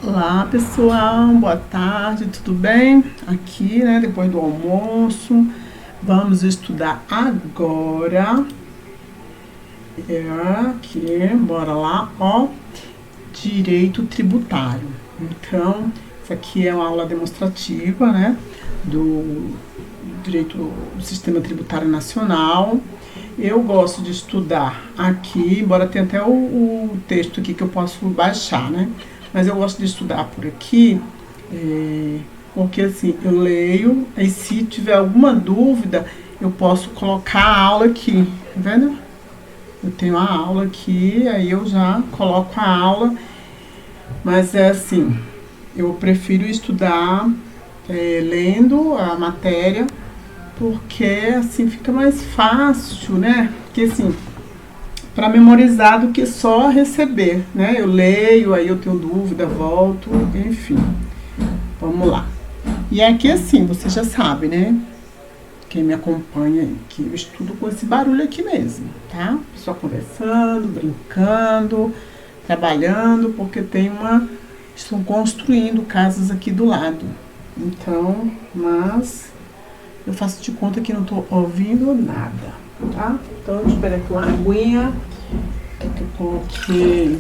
Olá pessoal, boa tarde, tudo bem? Aqui, né, depois do almoço, vamos estudar agora. Aqui, bora lá, ó, direito tributário. Então, isso aqui é uma aula demonstrativa, né, do direito do sistema tributário nacional. Eu gosto de estudar aqui, embora tenha até o texto aqui que eu posso baixar, né? Mas eu gosto de estudar por aqui, porque assim, eu leio, e se tiver alguma dúvida, eu posso colocar a aula aqui, tá vendo? Eu tenho a aula aqui, aí eu já coloco a aula, mas é assim, eu prefiro estudar lendo a matéria, porque assim fica mais fácil, né? Porque assim, para memorizar do que só receber, né? Eu leio, aí eu tenho dúvida, volto, enfim. Vamos lá. E aqui assim, você já sabe, né? Quem me acompanha aí, que eu estudo com esse barulho aqui mesmo, tá? Só conversando, brincando, trabalhando, porque estão construindo casas aqui do lado. Então, mas eu faço de conta que não tô ouvindo nada, tá? Então, eu espero aqui uma aguinha, que eu coloquei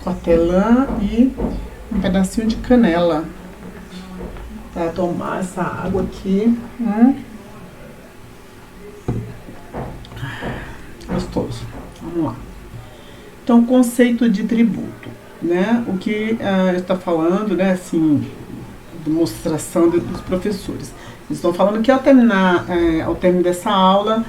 hortelã e um pedacinho de canela para tomar essa água aqui. Gostoso. Vamos lá. Então, conceito de tributo, né? O que está falando, né? Assim, demonstração dos professores. Eles estão falando que ao término dessa aula,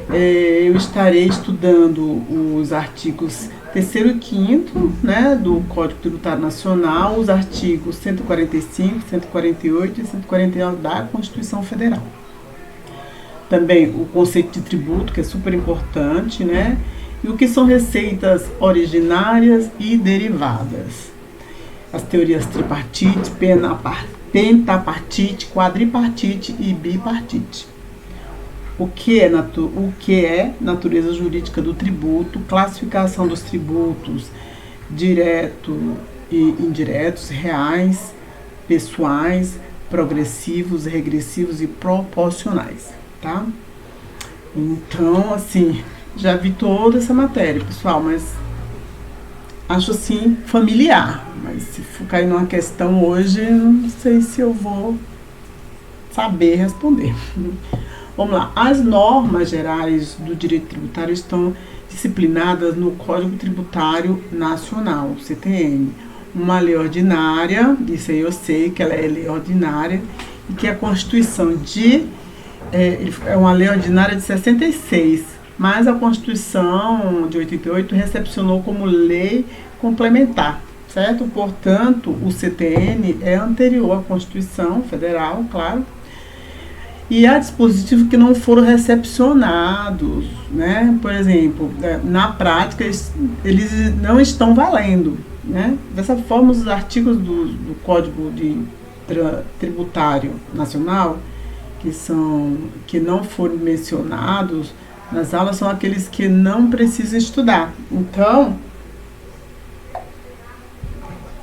eu estarei estudando os artigos 3º e 5º, né, do Código Tributário Nacional, os artigos 145, 148 e 149 da Constituição Federal. Também o conceito de tributo, que é super importante, né, e o que são receitas originárias e derivadas. As teorias tripartite, pentapartite, quadripartite e bipartite. O que é natureza jurídica do tributo, classificação dos tributos direto e indiretos, reais, pessoais, progressivos, regressivos e proporcionais, tá? Então, assim, já vi toda essa matéria, pessoal, mas acho assim familiar, mas se for cair numa questão hoje, não sei se eu vou saber responder. Vamos lá, as normas gerais do direito tributário estão disciplinadas no Código Tributário Nacional, CTN. Uma lei ordinária, isso aí eu sei que ela é lei ordinária, e que a Constituição é uma lei ordinária de 66, mas a Constituição de 88 recepcionou como lei complementar, certo? Portanto, o CTN é anterior à Constituição Federal, claro, e há dispositivos que não foram recepcionados, né? Por exemplo, na prática, eles não estão valendo, né? Dessa forma, os artigos do Código Tributário Nacional, que não foram mencionados nas aulas, são aqueles que não precisam estudar. Então,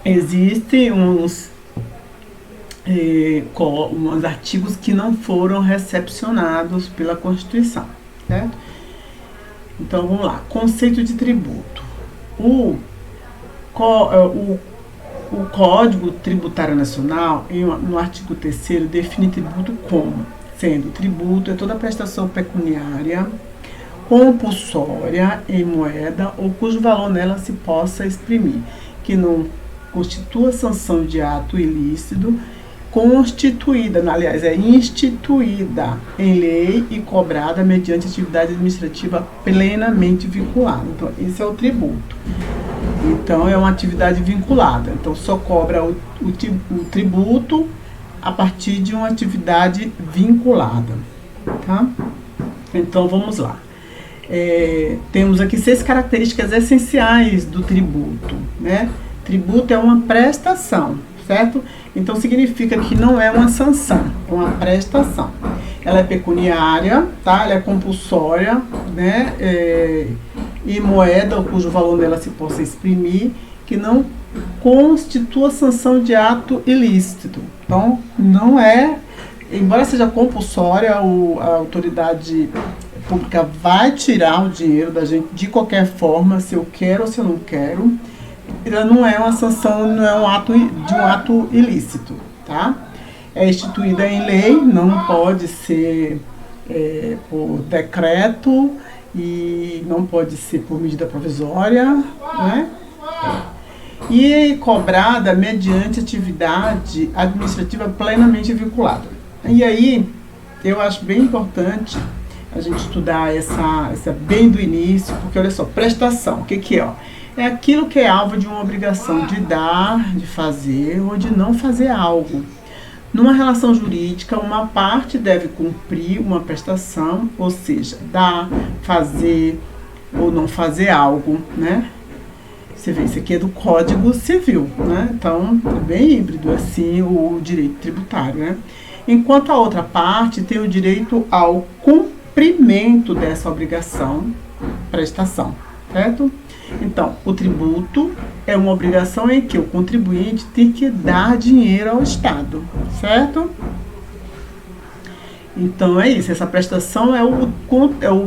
existem uns artigos que não foram recepcionados pela Constituição, certo? Então, vamos lá. Conceito de tributo. O Código Tributário Nacional, no artigo 3º, define tributo como sendo tributo é toda prestação pecuniária compulsória em moeda ou cujo valor nela se possa exprimir, que não constitua sanção de ato ilícito, constituída, aliás, é instituída em lei e cobrada mediante atividade administrativa plenamente vinculada. Então, esse é o tributo. Então, é uma atividade vinculada. Então, só cobra o tributo a partir de uma atividade vinculada, tá? Então, vamos lá. Temos aqui 6 características essenciais do tributo, né? Tributo é uma prestação, certo? Então, significa que não é uma sanção, é uma prestação. Ela é pecuniária, tá? Ela é compulsória, né? E moeda, cujo valor dela se possa exprimir, que não constitua sanção de ato ilícito. Então, não é, embora seja compulsória, a autoridade pública vai tirar o dinheiro da gente de qualquer forma, se eu quero ou se eu não quero. Ela não é uma sanção, não é um ato ilícito, tá? É instituída em lei, não pode ser por decreto e não pode ser por medida provisória, né? E é cobrada mediante atividade administrativa plenamente vinculada. E aí, eu acho bem importante a gente estudar essa bem do início, porque olha só, prestação, o que é? Ó? É aquilo que é alvo de uma obrigação de dar, de fazer ou de não fazer algo. Numa relação jurídica, uma parte deve cumprir uma prestação, ou seja, dar, fazer ou não fazer algo, né? Você vê, isso aqui é do Código Civil, né? Então, é bem híbrido, assim, o direito tributário, né? Enquanto a outra parte tem o direito ao cumprimento dessa obrigação, prestação, certo? Então, o tributo é uma obrigação em que o contribuinte tem que dar dinheiro ao Estado, certo? Então, é isso. Essa prestação é o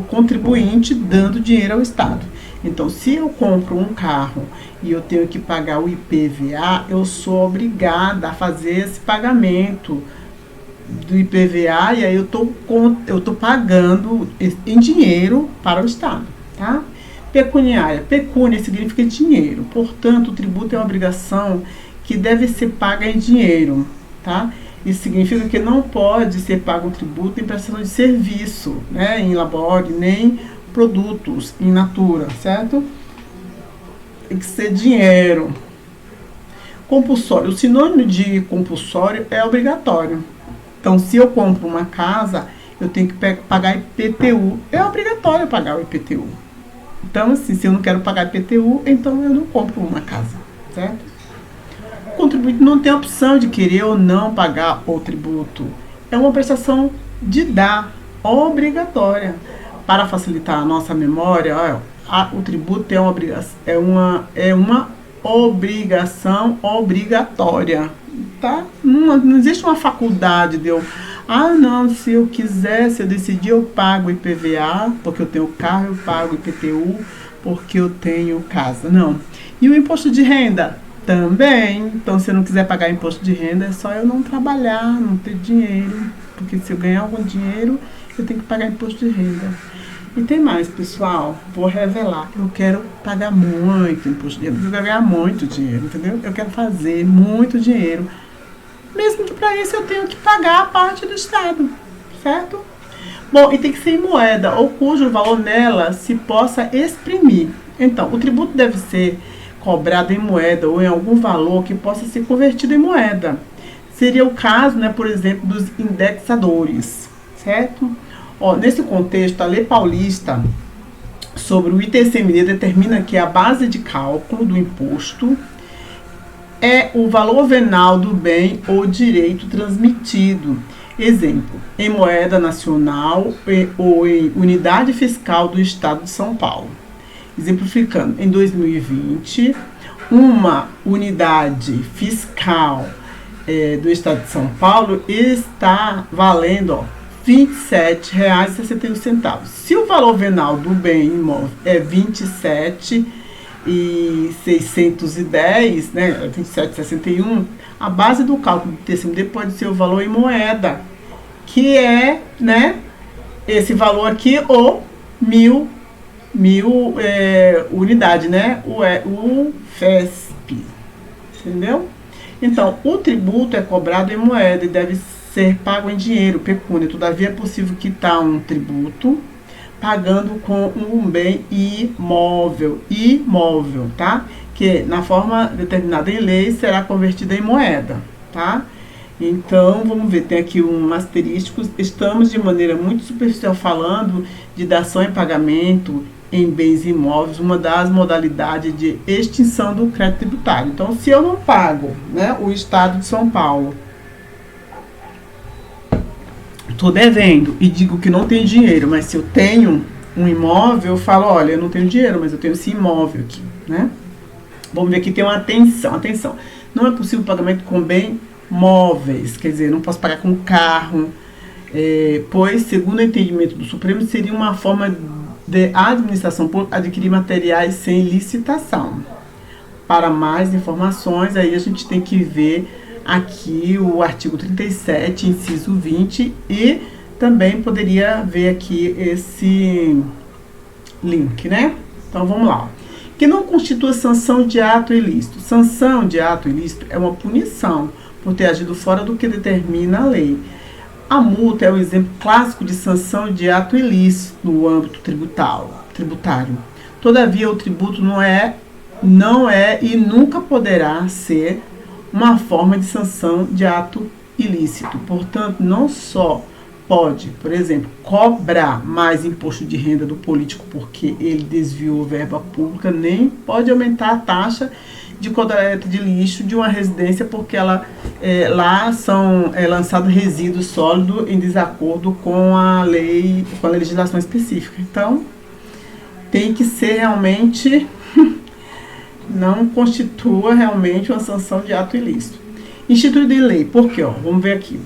contribuinte dando dinheiro ao Estado. Então, se eu compro um carro e eu tenho que pagar o IPVA, eu sou obrigada a fazer esse pagamento do IPVA e aí eu tô pagando em dinheiro para o Estado, tá? Pecuniária. Pecúnia significa dinheiro. Portanto, o tributo é uma obrigação que deve ser paga em dinheiro, tá? Isso significa que não pode ser pago um tributo em prestação de serviço, né? Em labore, nem produtos in natura, certo? Tem que ser dinheiro. Compulsório. O sinônimo de compulsório é obrigatório. Então, se eu compro uma casa, eu tenho que pagar IPTU. É obrigatório pagar o IPTU. Então, assim, se eu não quero pagar IPTU, então eu não compro uma casa, certo? O contribuinte não tem a opção de querer ou não pagar o tributo. É uma prestação de dar, obrigatória. Para facilitar a nossa memória, o tributo é uma obrigação obrigatória, tá? Não existe uma faculdade de eu, não, se eu quiser, se eu decidir, eu pago IPVA, porque eu tenho carro, eu pago IPTU, porque eu tenho casa. Não. E o imposto de renda? Também. Então, se eu não quiser pagar imposto de renda, é só eu não trabalhar, não ter dinheiro, porque se eu ganhar algum dinheiro, eu tenho que pagar imposto de renda. E tem mais, pessoal, vou revelar. Eu quero pagar muito imposto de renda, eu quero ganhar muito dinheiro, entendeu? Eu quero fazer muito dinheiro, mesmo que para isso eu tenho que pagar a parte do Estado, certo? Bom, e tem que ser em moeda, ou cujo valor nela se possa exprimir. Então, o tributo deve ser cobrado em moeda ou em algum valor que possa ser convertido em moeda. Seria o caso, né, por exemplo, dos indexadores, certo? Nesse contexto, a Lei Paulista sobre o ITCMD determina que a base de cálculo do imposto é o valor venal do bem ou direito transmitido. Exemplo, em moeda nacional ou em unidade fiscal do Estado de São Paulo. Exemplificando, em 2020, uma unidade fiscal do Estado de São Paulo está valendo R$ 27,61. Se o valor venal do bem imóvel é 27,610, né, 27,61, a base do cálculo do TCMD pode ser o valor em moeda, que é, né, esse valor aqui, ou mil unidade, né, o FESP, entendeu? Então, o tributo é cobrado em moeda e deve ser pago em dinheiro, pecúnia. Todavia, é possível quitar um tributo pagando com um bem imóvel, tá? Que, na forma determinada em lei, será convertida em moeda, tá? Então, vamos ver, tem aqui um asterístico. Estamos, de maneira muito superficial, falando de dação em pagamento em bens imóveis, uma das modalidades de extinção do crédito tributário. Então, se eu não pago, né, o Estado de São Paulo, estou devendo e digo que não tenho dinheiro, mas se eu tenho um imóvel, eu falo, olha, eu não tenho dinheiro, mas eu tenho esse imóvel aqui, né? Vamos ver aqui, tem uma atenção, atenção. Não é possível pagamento com bem móveis, quer dizer, não posso pagar com carro, pois, segundo o entendimento do Supremo, seria uma forma de administração por adquirir materiais sem licitação. Para mais informações, aí a gente tem que ver aqui o artigo 37, inciso 20, e também poderia ver aqui esse link, né? Então vamos lá. Que não constitua sanção de ato ilícito. Sanção de ato ilícito é uma punição por ter agido fora do que determina a lei. A multa é o exemplo clássico de sanção de ato ilícito no âmbito tributário. Todavia, o tributo não é e nunca poderá ser uma forma de sanção de ato ilícito. Portanto, não só pode, por exemplo, cobrar mais imposto de renda do político porque ele desviou verba pública, nem pode aumentar a taxa de coleta de lixo de uma residência porque lá são lançados resíduos sólidos em desacordo com a lei, com a legislação específica. Então, tem que ser realmente, não constitua realmente uma sanção de ato ilícito. Instituído em lei, por quê? Vamos ver aqui.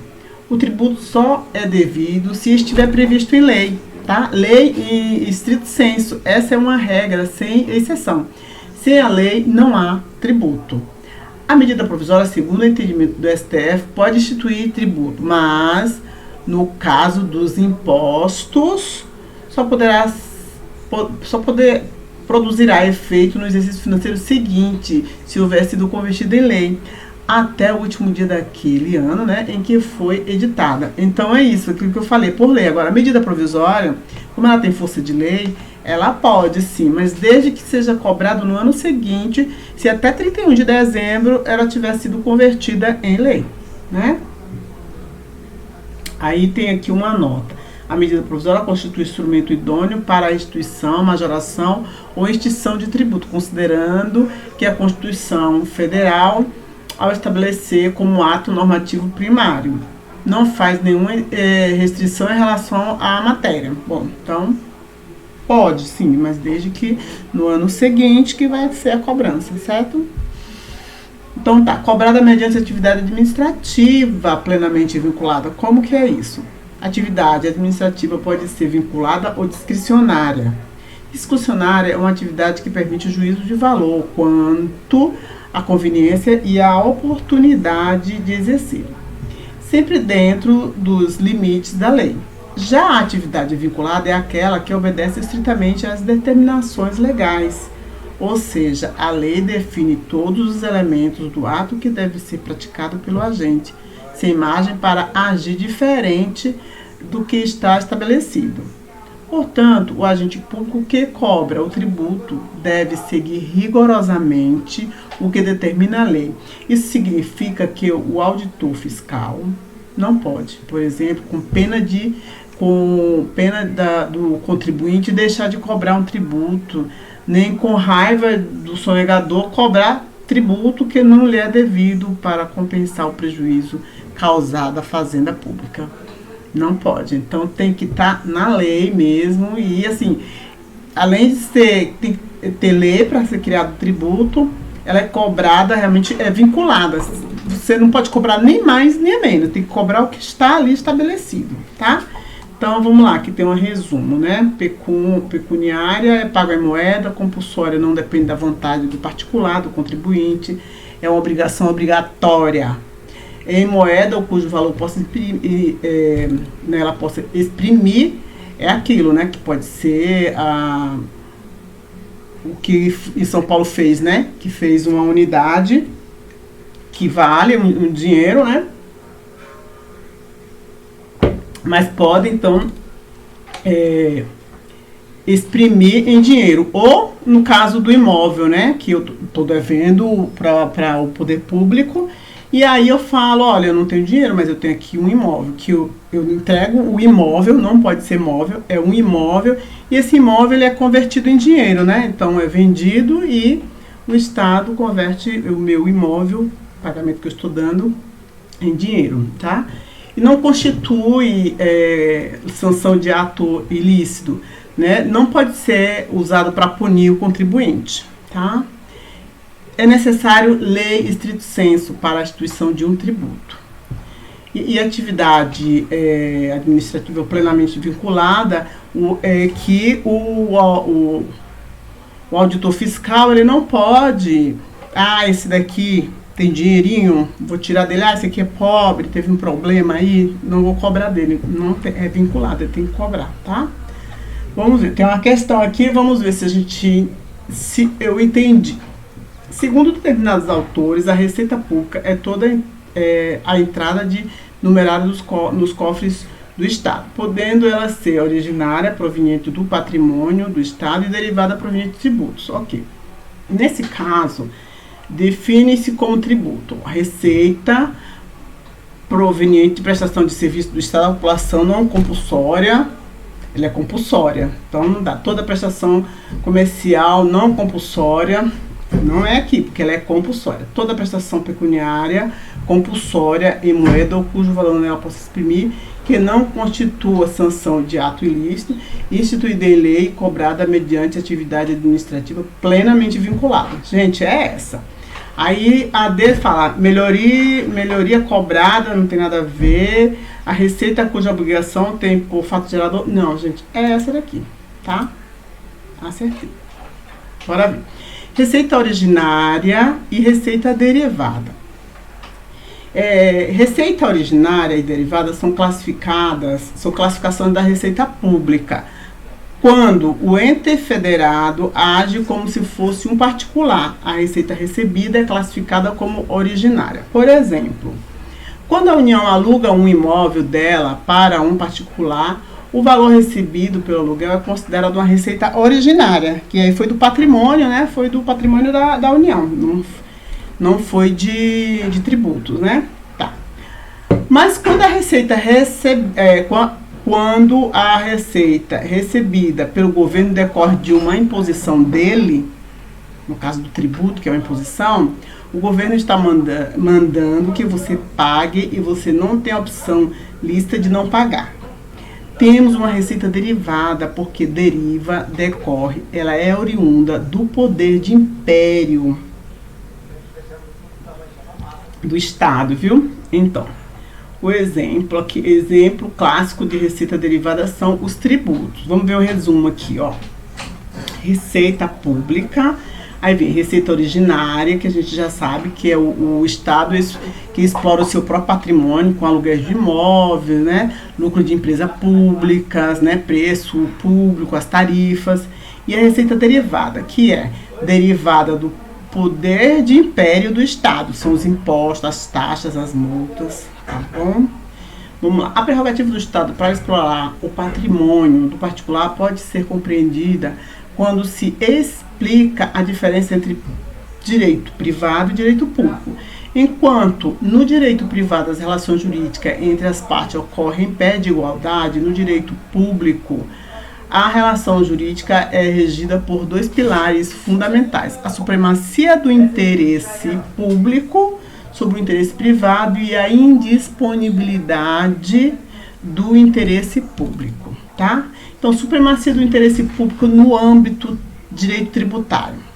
O tributo só é devido se estiver previsto em lei, tá? Lei em estrito senso, essa é uma regra sem exceção. Sem a lei, não há tributo. A medida provisória, segundo o entendimento do STF, pode instituir tributo, mas no caso dos impostos, só produzirá efeito no exercício financeiro seguinte, se houver sido convertido em lei, até o último dia daquele ano, né, em que foi editada. Então é isso, aquilo que eu falei, por lei. Agora, a medida provisória, como ela tem força de lei, ela pode sim, mas desde que seja cobrado no ano seguinte, se até 31 de dezembro ela tiver sido convertida em lei, né? Aí tem aqui uma nota. A medida provisória constitui instrumento idôneo para a instituição, majoração ou extinção de tributo, considerando que a Constituição Federal, ao estabelecer como ato normativo primário, não faz nenhuma restrição em relação à matéria. Bom, então, pode sim, mas desde que no ano seguinte que vai ser a cobrança, certo? Então tá, cobrada mediante atividade administrativa plenamente vinculada. Como que é isso? Atividade administrativa pode ser vinculada ou discricionária. Discricionária é uma atividade que permite o juízo de valor quanto à conveniência e à oportunidade de exercer, sempre dentro dos limites da lei. Já a atividade vinculada é aquela que obedece estritamente às determinações legais, ou seja, a lei define todos os elementos do ato que deve ser praticado pelo agente, sem margem para agir diferente do que está estabelecido. Portanto, o agente público que cobra o tributo deve seguir rigorosamente o que determina a lei. Isso significa que o auditor fiscal não pode, por exemplo, com pena do contribuinte, deixar de cobrar um tributo, nem com raiva do sonegador cobrar tributo que não lhe é devido para compensar o prejuízo causado à fazenda pública. Não pode. Então tem que estar na lei mesmo. E assim, além de ter lei para ser criado tributo, ela é cobrada, realmente é vinculada. Você não pode cobrar nem mais nem menos, tem que cobrar o que está ali estabelecido, tá? Então vamos lá, aqui tem um resumo, né? Pecuniária é pago em moeda, compulsória não depende da vontade do particular, do contribuinte, é uma obrigação obrigatória em moeda, ou cujo valor possa ela possa exprimir, é aquilo, né? Que pode ser o que em São Paulo fez, né? Que fez uma unidade que vale um dinheiro, né? Mas pode, então, exprimir em dinheiro. Ou, no caso do imóvel, né? Que eu estou devendo para o poder público. E aí eu falo, olha, eu não tenho dinheiro, mas eu tenho aqui um imóvel. Que eu entrego o imóvel, não pode ser móvel, é um imóvel. E esse imóvel ele é convertido em dinheiro, né? Então, é vendido e o Estado converte o meu imóvel, pagamento que eu estou dando, em dinheiro, tá? E não constitui sanção de ato ilícito, né? Não pode ser usado para punir o contribuinte, tá? é necessário lei estrito sensu para a instituição de um tributo. E atividade administrativa plenamente vinculada é que o auditor fiscal ele não pode, esse daqui tem dinheirinho, vou tirar dele, esse aqui é pobre, teve um problema aí, não vou cobrar dele, não é vinculado, ele tem que cobrar, tá? Vamos ver, tem uma questão aqui, vamos ver se eu entendi. Segundo determinados autores, a receita pública é toda a entrada numerada nos cofres do Estado, podendo ela ser originária, proveniente do patrimônio do Estado e derivada proveniente de tributos. Ok. Nesse caso, define-se como tributo a receita proveniente de prestação de serviço do Estado à população não compulsória. Ela é compulsória, então não dá. Toda prestação comercial não compulsória, não é aqui, porque ela é compulsória. Toda prestação pecuniária compulsória em moeda ou cujo valor nela possa exprimir, que não constitua sanção de ato ilícito, instituída em lei e cobrada mediante atividade administrativa plenamente vinculada. Gente, é essa. Aí a D fala, melhoria cobrada, não tem nada a ver, a receita cuja obrigação tem por fato gerador. Não, gente, é essa daqui, tá? Acertei. Bora ver. Receita originária e receita derivada. Receita originária e derivada são classificações da receita pública, quando o ente federado age como se fosse um particular. A receita recebida é classificada como originária. Por exemplo, quando a União aluga um imóvel dela para um particular, o valor recebido pelo aluguel é considerado uma receita originária, que aí foi do patrimônio, né? Foi do patrimônio da União, não foi de tributos, né? Tá. Mas quando a receita recebida pelo governo decorre de uma imposição dele, no caso do tributo, que é uma imposição, o governo está mandando que você pague e você não tem a opção lista de não pagar. Temos uma receita derivada, porque decorre, ela é oriunda do poder de império do Estado, viu? Então, o exemplo clássico de receita derivada são os tributos. Vamos ver o resumo aqui, ó. Receita pública, aí vem receita originária, que a gente já sabe que é o Estado que explora o seu próprio patrimônio com aluguéis de imóveis, né? Lucro de empresas públicas, né? Preço público, as tarifas. E a receita derivada, que é derivada do poder de império do Estado, são os impostos, as taxas, as multas, tá bom? Vamos lá. A prerrogativa do Estado para explorar o patrimônio do particular pode ser compreendida quando se explica a diferença entre direito privado e direito público. Enquanto no direito privado as relações jurídicas entre as partes ocorrem em pé de igualdade, no direito público a relação jurídica é regida por dois pilares fundamentais: a supremacia do interesse público sobre o interesse privado e a indisponibilidade do interesse público, tá? Então, supremacia do interesse público no âmbito direito tributário.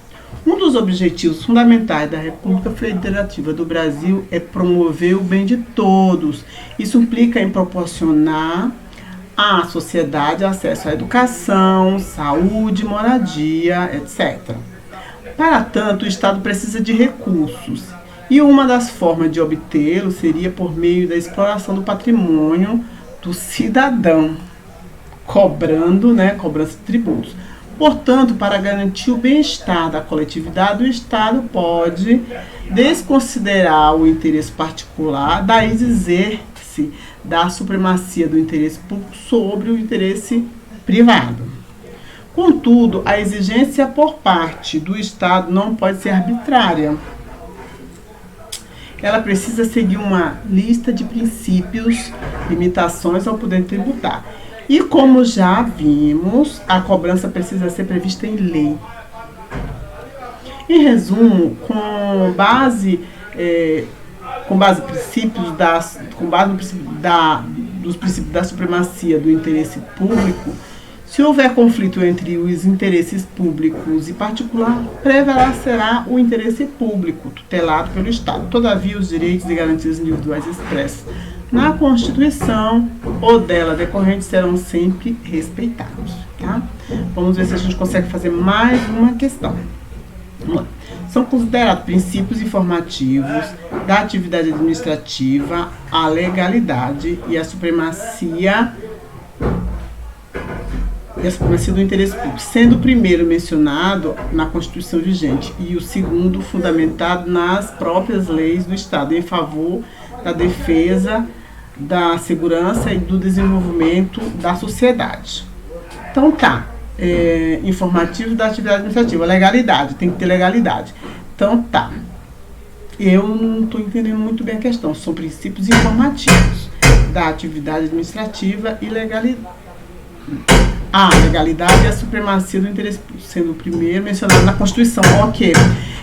Um dos objetivos fundamentais da República Federativa do Brasil é promover o bem de todos. Isso implica em proporcionar à sociedade acesso à educação, saúde, moradia, etc. Para tanto, o Estado precisa de recursos, e uma das formas de obtê-los seria por meio da exploração do patrimônio do cidadão, cobrando, né, cobrança de tributos. Portanto, para garantir o bem-estar da coletividade, o Estado pode desconsiderar o interesse particular, daí dizer-se da supremacia do interesse público sobre o interesse privado. Contudo, a exigência por parte do Estado não pode ser arbitrária. Ela precisa seguir uma lista de princípios, limitações ao poder tributar. E como já vimos, a cobrança precisa ser prevista em lei. Em resumo, com base no princípio dos princípios da supremacia do interesse público Se houver conflito entre os interesses públicos e particular, prevalecerá o interesse público, tutelado pelo Estado. Todavia, os direitos e garantias individuais expressos na Constituição ou dela decorrentes serão sempre respeitados. Tá? Vamos ver se a gente consegue fazer mais uma questão. Vamos lá. São considerados princípios informativos da atividade administrativa a legalidade e a supremacia do interesse público, sendo o primeiro mencionado na Constituição vigente e o segundo fundamentado nas próprias leis do Estado em favor da defesa, da segurança e do desenvolvimento da sociedade. Então tá, informativo da atividade administrativa, legalidade, tem que ter legalidade. Então tá, eu não estou entendendo muito bem a questão, são princípios informativos da atividade administrativa e legalidade. A legalidade e a supremacia do interesse público, sendo o primeiro mencionado na Constituição. Ok.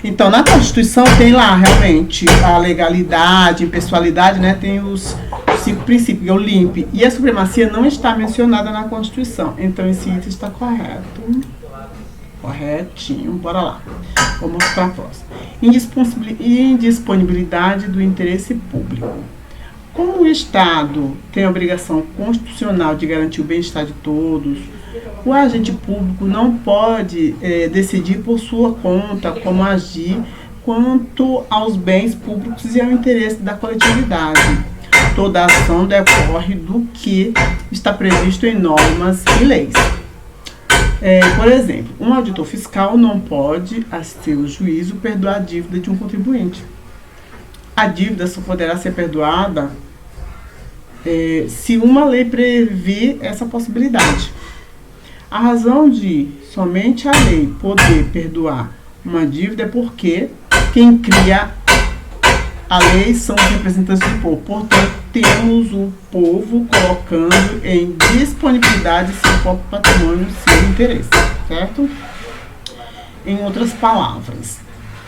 Então, na Constituição tem lá, realmente, a legalidade, impessoalidade, né? Tem os 5 princípios, é o LIMP. E a supremacia não está mencionada na Constituição. Então, esse item está correto. Corretinho. Bora lá. Vamos para a próxima. Indisponibilidade do interesse público. Como o Estado tem a obrigação constitucional de garantir o bem-estar de todos, o agente público não pode decidir por sua conta como agir quanto aos bens públicos e ao interesse da coletividade. Toda ação decorre do que está previsto em normas e leis. Por exemplo, um auditor fiscal não pode, a seu juízo, perdoar a dívida de um contribuinte. A dívida só poderá ser perdoada se uma lei prevê essa possibilidade. A razão de somente a lei poder perdoar uma dívida é porque quem cria a lei são os representantes do povo. Portanto, temos o povo colocando em disponibilidade seu próprio patrimônio, seu interesse, certo? Em outras palavras,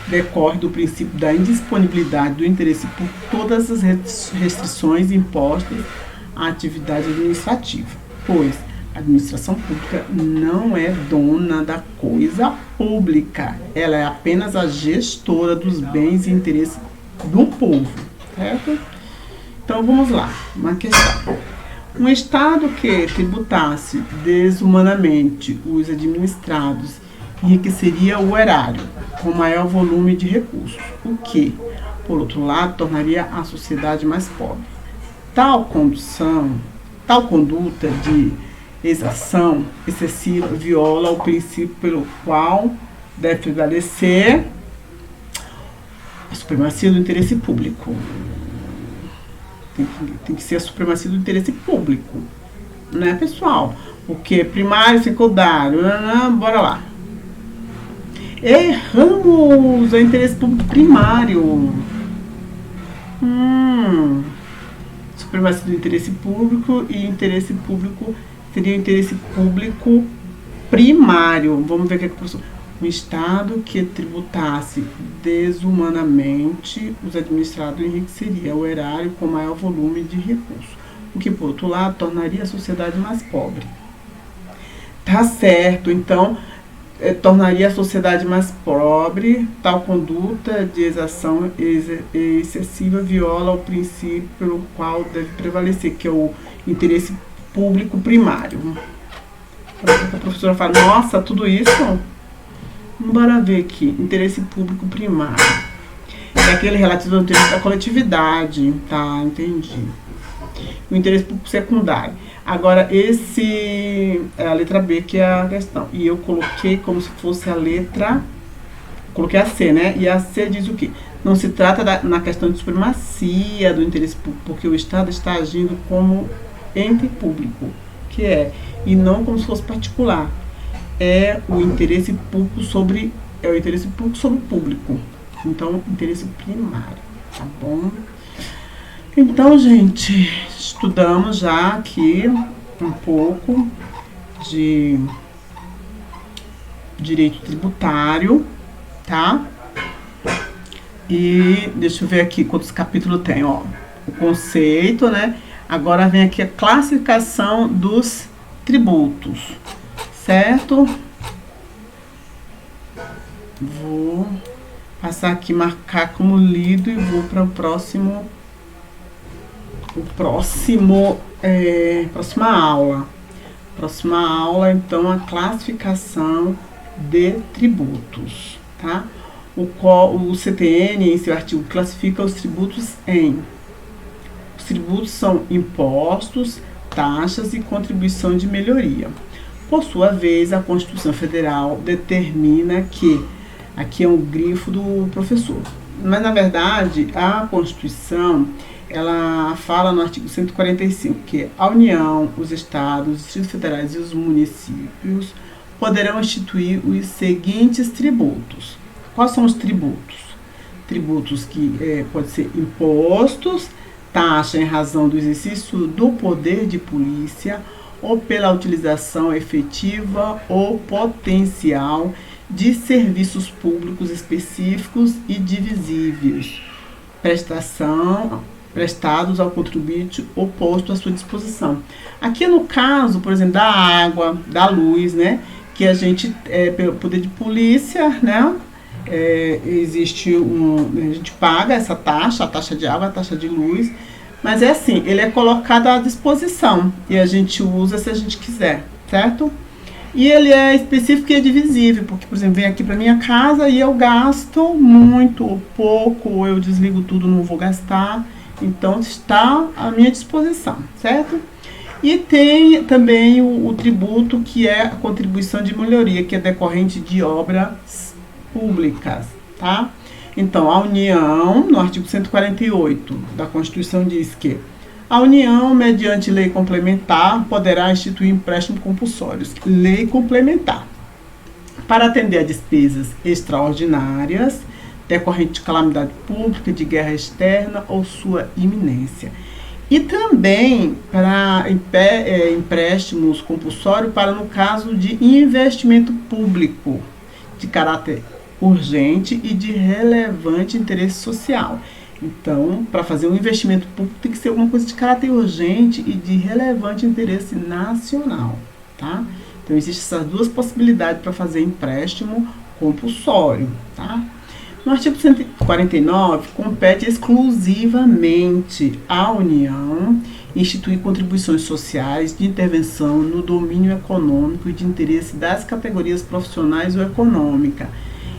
decorre do princípio da indisponibilidade do interesse por todas as restrições impostas à atividade administrativa, pois a administração pública não é dona da coisa pública, ela é apenas a gestora dos bens e interesses do povo, certo? Então vamos lá, uma questão. Um Estado que tributasse desumanamente os administrados enriqueceria o erário com maior volume de recursos, o que, por outro lado, tornaria a sociedade mais pobre. Tal conduta de exação excessiva viola o princípio pelo qual deve prevalecer a supremacia do interesse público. Tem que ser a supremacia do interesse público, né, pessoal? Porque primário, secundário, bora lá. Erramos! É interesse público primário. Supremacia do interesse público e interesse público seria o interesse público primário. Vamos ver o que é que o professor... Um Estado que tributasse desumanamente os administrados enriqueceria o erário com maior volume de recursos, o que, por outro lado, tornaria a sociedade mais pobre. Tá certo, então, tornaria a sociedade mais pobre. Tal conduta de exação excessiva viola o princípio pelo qual deve prevalecer, que é o interesse público primário. A professora fala, nossa, tudo isso... Bora ver aqui, interesse público primário. É aquele relativo ao interesse da coletividade, tá? Entendi. O interesse público secundário. Agora, esse é a letra B, que é a questão. E eu coloquei como se fosse a letra... Coloquei a C, né? E a C diz o quê? Não se trata na questão de supremacia do interesse público, porque o Estado está agindo como ente público, que é, e não como se fosse particular. É o interesse público sobre o público. Então, interesse primário, tá bom? Então, gente, estudamos já aqui um pouco de direito tributário, tá? E deixa eu ver aqui quantos capítulos tem, ó. O conceito, né? Agora vem aqui a classificação dos tributos. certo? Vou passar aqui, marcar como lido e vou para próxima aula. Próxima aula, então, a classificação de tributos, tá? O CTN, em seu artigo, classifica os tributos em... Os tributos são impostos, taxas e contribuição de melhoria. Por sua vez, a Constituição Federal determina que... Aqui é um grifo do professor. Mas, na verdade, a Constituição, ela fala no artigo 145 que a União, os Estados, os Distritos Federais e os municípios poderão instituir os seguintes tributos. Quais são os tributos? Tributos que podem ser impostos, taxa em razão do exercício do poder de polícia ou pela utilização efetiva ou potencial de serviços públicos específicos e divisíveis, prestados ao contribuinte ou posto à sua disposição. Aqui no caso, por exemplo, da água, da luz, né, que a gente, pelo poder de polícia, né, existe a gente paga essa taxa, a taxa de água, a taxa de luz, mas é assim, ele é colocado à disposição e a gente usa se a gente quiser, certo? E ele é específico e é divisível, porque, por exemplo, vem aqui para minha casa e eu gasto muito ou pouco, ou eu desligo tudo, não vou gastar. Então, está à minha disposição, certo? E tem também o tributo, que é a contribuição de melhoria, que é decorrente de obras públicas, tá? Então, a União, no artigo 148 da Constituição, diz que a União, mediante lei complementar, poderá instituir empréstimos compulsórios. Lei complementar. Para atender a despesas extraordinárias, decorrente de calamidade pública, de guerra externa ou sua iminência. E também para empréstimos compulsórios para no caso de investimento público, de caráter urgente e de relevante interesse social. Então, para fazer um investimento público tem que ser alguma coisa de caráter urgente e de relevante interesse nacional, tá? Então, existem essas duas possibilidades para fazer empréstimo compulsório, tá? No artigo 149, compete exclusivamente à União instituir contribuições sociais de intervenção no domínio econômico e de interesse das categorias profissionais ou econômica.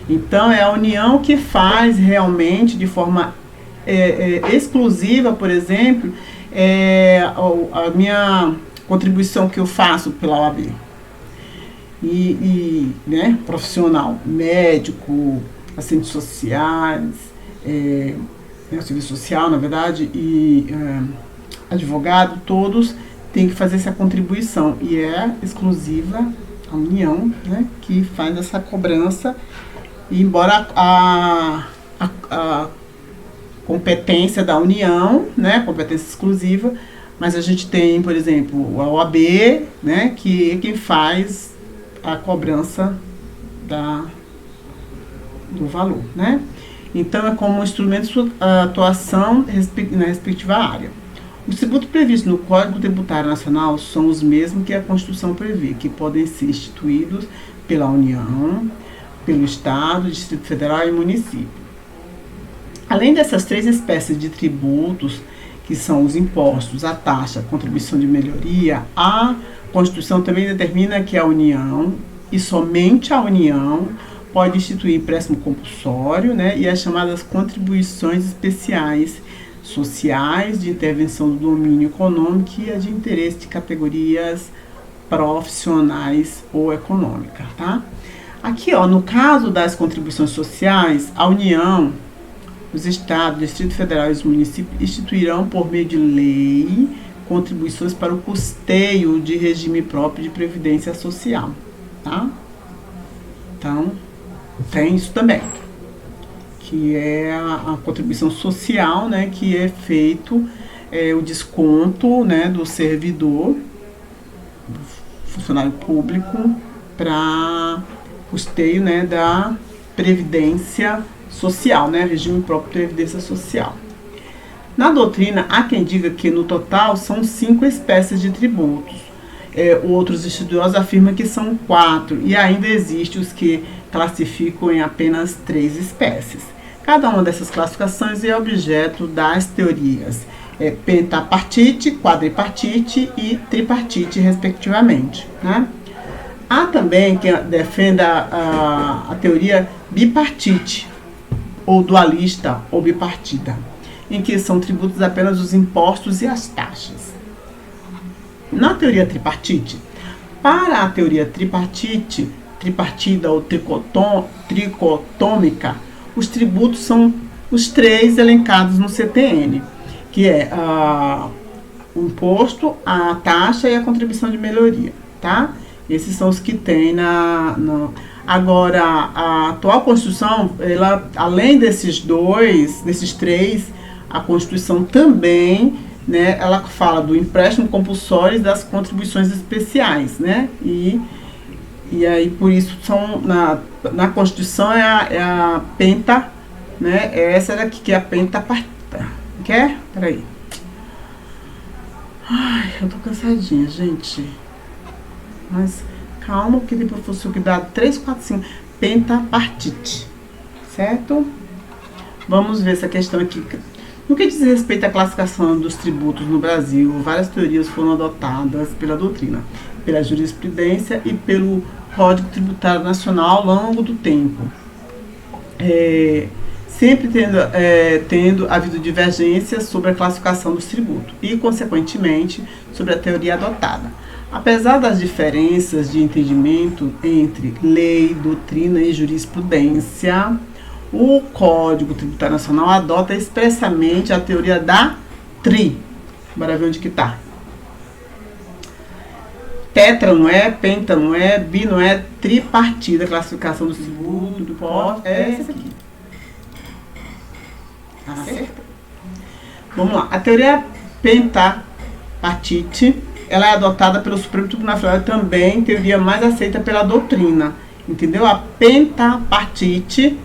Então, é a União que faz realmente de forma exclusiva, por exemplo, a minha contribuição que eu faço pela OAB né, profissional, médico, assistentes sociais, serviço social, na verdade, e advogado, todos têm que fazer essa contribuição e é exclusiva a União, né, que faz essa cobrança, e embora a competência da União, né, competência exclusiva, mas a gente tem, por exemplo, a OAB, né, que é quem faz a cobrança do valor, né? Então, é como um instrumento de atuação na respectiva área. Os tributos previstos no Código Tributário Nacional são os mesmos que a Constituição prevê, que podem ser instituídos pela União, pelo Estado, Distrito Federal e município. Além dessas três espécies de tributos, que são os impostos, a taxa, a contribuição de melhoria, a Constituição também determina que a União, e somente a União, pode instituir empréstimo compulsório, né, e as chamadas contribuições especiais sociais de intervenção do domínio econômico e a de interesse de categorias profissionais ou econômicas, tá? Aqui, ó, no caso das contribuições sociais, a União, os Estados, Distrito Federal e os municípios instituirão, por meio de lei, contribuições para o custeio de regime próprio de previdência social, tá? Então, tem isso também, que é a contribuição social, né, que é feito o desconto, né, do servidor, do funcionário público, para custeio, né, da previdência social, né, regime próprio de previdência social. Na doutrina, há quem diga que no total são 5 espécies de tributos, Outros estudiosos afirmam que são 4, e ainda existem os que classificam em apenas 3 espécies. Cada uma dessas classificações é objeto das teorias pentapartite, quadripartite e tripartite, respectivamente, né? Há também quem defenda a teoria bipartite, ou dualista ou bipartida, em que são tributos apenas os impostos e as taxas. Na teoria tripartite, para a teoria tripartida ou tricotômica, os tributos são os 3 elencados no CTN, que é o imposto, a taxa e a contribuição de melhoria, tá? Esses são os que tem Agora, a atual Constituição, ela, além desses 3, a Constituição também, né, ela fala do empréstimo compulsório e das contribuições especiais, né? E aí, por isso, na Constituição é a penta, né? Essa daqui que é a pentapartida. Quer? Peraí. Ai, eu tô cansadinha, gente. Mas calma, porque tem professor que dá 3, 4, 5. Pentapartite. Certo? Vamos ver essa questão aqui. No que diz respeito à classificação dos tributos no Brasil, várias teorias foram adotadas pela doutrina, pela jurisprudência e pelo Código Tributário Nacional ao longo do tempo. Sempre tendo havido divergências sobre a classificação dos tributos e, consequentemente, sobre a teoria adotada. Apesar das diferenças de entendimento entre lei, doutrina e jurisprudência, o Código Tributário Nacional adota expressamente a teoria da Bora ver onde que tá. Tetra não é, penta não é, bi não é, tripartida, classificação do tributo, do imposto, é essa aqui. Acerta. Vamos lá. A teoria pentapartite, ela é adotada pelo Supremo Tribunal Federal e também teoria mais aceita pela doutrina. Entendeu? A pentapartite,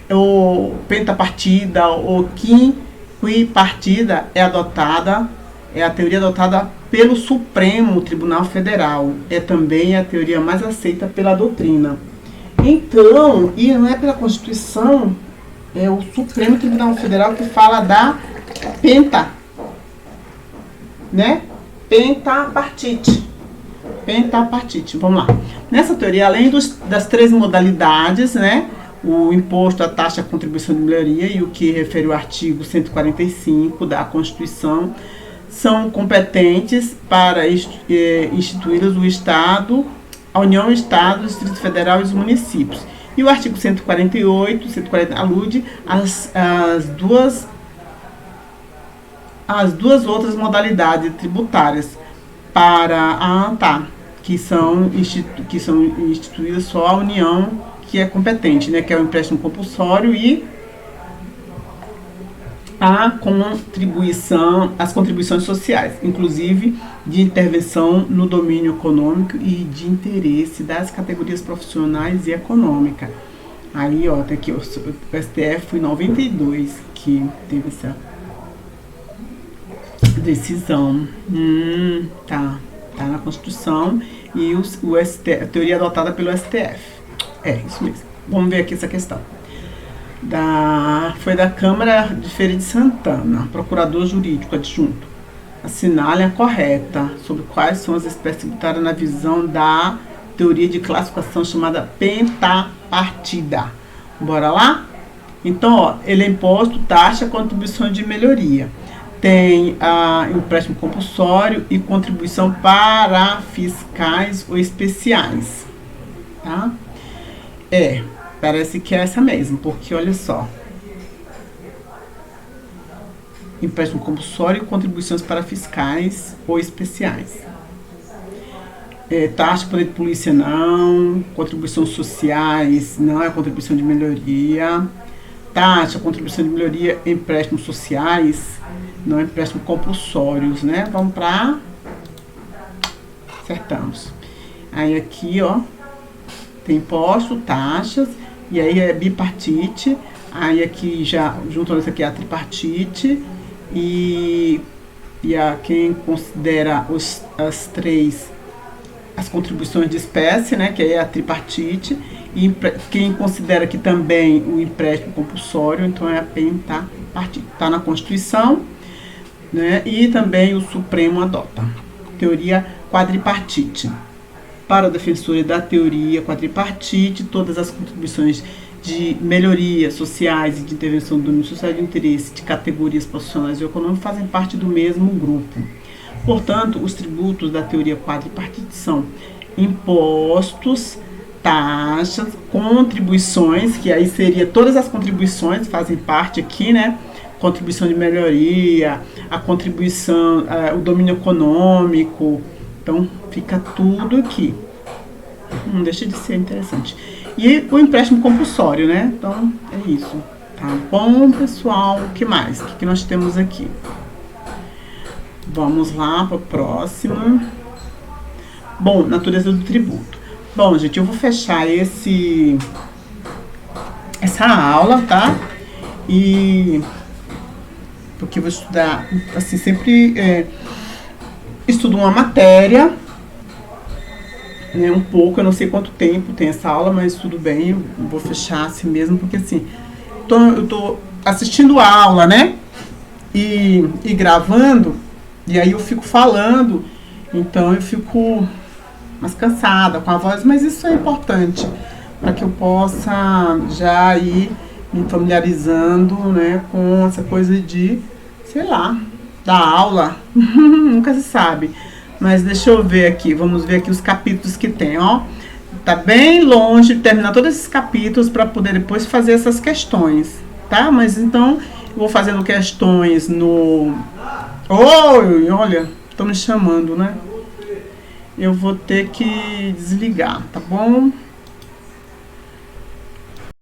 ou pentapartida, ou quinquipartida é a teoria adotada pelo Supremo Tribunal Federal. É também a teoria mais aceita pela doutrina. Então, e não é pela Constituição, é o Supremo Tribunal Federal que fala da penta, né? Pentapartite. Vamos lá. Nessa teoria, além das 3 modalidades, né? O imposto, a taxa, a contribuição de melhoria e o que refere o artigo 145 da Constituição, são competentes para instituí-las o Estado, a União, o Estado, o Distrito Federal e os municípios. E o artigo 140 alude às duas outras modalidades tributárias para a ANTAR, que são instituídas só a União, que é competente, né, que é o empréstimo compulsório e as contribuições sociais, inclusive de intervenção no domínio econômico e de interesse das categorias profissionais e econômicas. Aí, ó, tá aqui o STF em 92 que teve essa decisão. Tá na Constituição e a teoria adotada pelo STF. É, isso mesmo. Vamos ver aqui essa questão. Foi da Câmara de Feira de Santana, procurador jurídico adjunto. Assinale a correta sobre quais são as espécies tributárias na visão da teoria de classificação chamada pentapartida. Bora lá? Então, ó, ele é imposto, taxa, contribuição de melhoria. Tem empréstimo compulsório e contribuição para fiscais ou especiais. Tá? Parece que é essa mesmo, porque olha só. Empréstimo compulsório e contribuições para fiscais ou especiais. Taxa de poder de polícia não, contribuições sociais não é contribuição de melhoria. Taxa, contribuição de melhoria, empréstimos sociais, não é empréstimo compulsórios, né? Vamos para... Acertamos. Aí aqui, ó, tem imposto, taxas, e aí é bipartite, aí aqui já, junto a isso aqui é a tripartite, e quem considera as 3 as contribuições de espécie, né, que é a tripartite, e quem considera que também o empréstimo compulsório, então é a pentapartite. Está na Constituição, né, e também o Supremo adota. Teoria quadripartite. Para o defensor da teoria quadripartite, todas as contribuições de melhorias sociais e de intervenção do domínio social de interesse de categorias profissionais e econômicas fazem parte do mesmo grupo. Portanto, os tributos da teoria quadripartite são impostos, taxas, contribuições, que aí seria todas as contribuições fazem parte aqui, né? Contribuição de melhoria, a contribuição, o domínio econômico, então fica tudo aqui. Não deixa de ser interessante. E o empréstimo compulsório, né? Então é isso. Tá bom, pessoal? O que mais? O que nós temos aqui? Vamos lá para o próximo. Bom, natureza do tributo. Bom, gente, eu vou fechar essa aula, tá? E porque eu vou estudar, assim, sempre estudo uma matéria, né, um pouco, eu não sei quanto tempo tem essa aula, mas tudo bem, eu vou fechar assim mesmo, porque assim, eu tô assistindo a aula, né? E gravando, e aí eu fico falando, então eu fico mais cansada com a voz, mas isso é importante para que eu possa já ir me familiarizando, né, com essa coisa de, sei lá, da aula, nunca se sabe. Mas deixa eu ver aqui, vamos ver aqui os capítulos que tem, ó. Tá bem longe de terminar todos esses capítulos para poder depois fazer essas questões, tá? Mas então, eu vou fazendo questões no... Oi, olha, estão me chamando, né? Eu vou ter que desligar, tá bom?